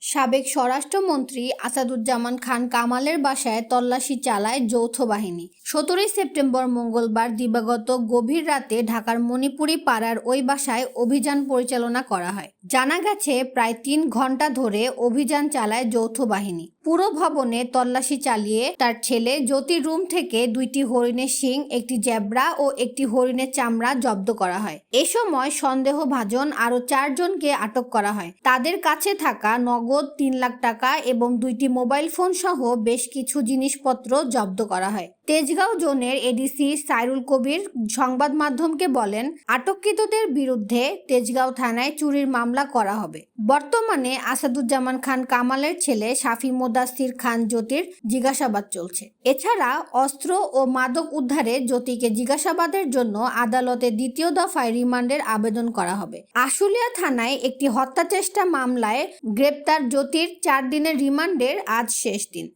সাবেক স্বরাষ্ট্রমন্ত্রী আসাদুজ্জামান খান কামালের বাসায় তল্লাশি চালায় যৌথ বাহিনী। 17 সেপ্টেম্বর মঙ্গলবার দিবাগত গভীর রাতে ঢাকার মণিপুরি পাড়ার ওই বাসায় অভিযান পরিচালনা করা হয়। জানা গেছে, প্রায় 3 ঘন্টা ধরে অভিযান চালায় যৌথ বাহিনী। পুরো ভবনে তল্লাশি চালিয়ে তার ছেলে জ্যোতির রুম থেকে 2টি হরিণের শিং, একটি জেব্রা ও একটি হরিণের চামড়া জব্দ করা হয়। এ সময় সন্দেহভাজন আরও 4 জনকে আটক করা হয়। তাদের কাছে থাকা নগদ 3 লাখ টাকা এবং 2টি মোবাইল ফোন সহ বেশ কিছু জিনিসপত্র জব্দ করা হয়। তেজগাঁও জোনের এডিসি সাইরুল কবির সংবাদ মাধ্যমকে বলেন, আটককৃতদের বিরুদ্ধে তেজগাঁও থানায় চুরির মামলা করা হবে। বর্তমানে আসাদুজ্জামান খান কামালের ছেলে শাফি মোদাসির খান জ্যোতির জিজ্ঞাসাবাদ চলছে। এছাড়া অস্ত্র ও মাদক উদ্ধারে জ্যোতিকে জিজ্ঞাসাবাদের জন্য আদালতে 2য় দফায় রিমান্ডের আবেদন করা হবে। আশুলিয়া থানায় একটি হত্যাচেষ্টা মামলায় গ্রেপ্তার জ্যোতির 4 দিনের রিমান্ডের আজ শেষ দিন।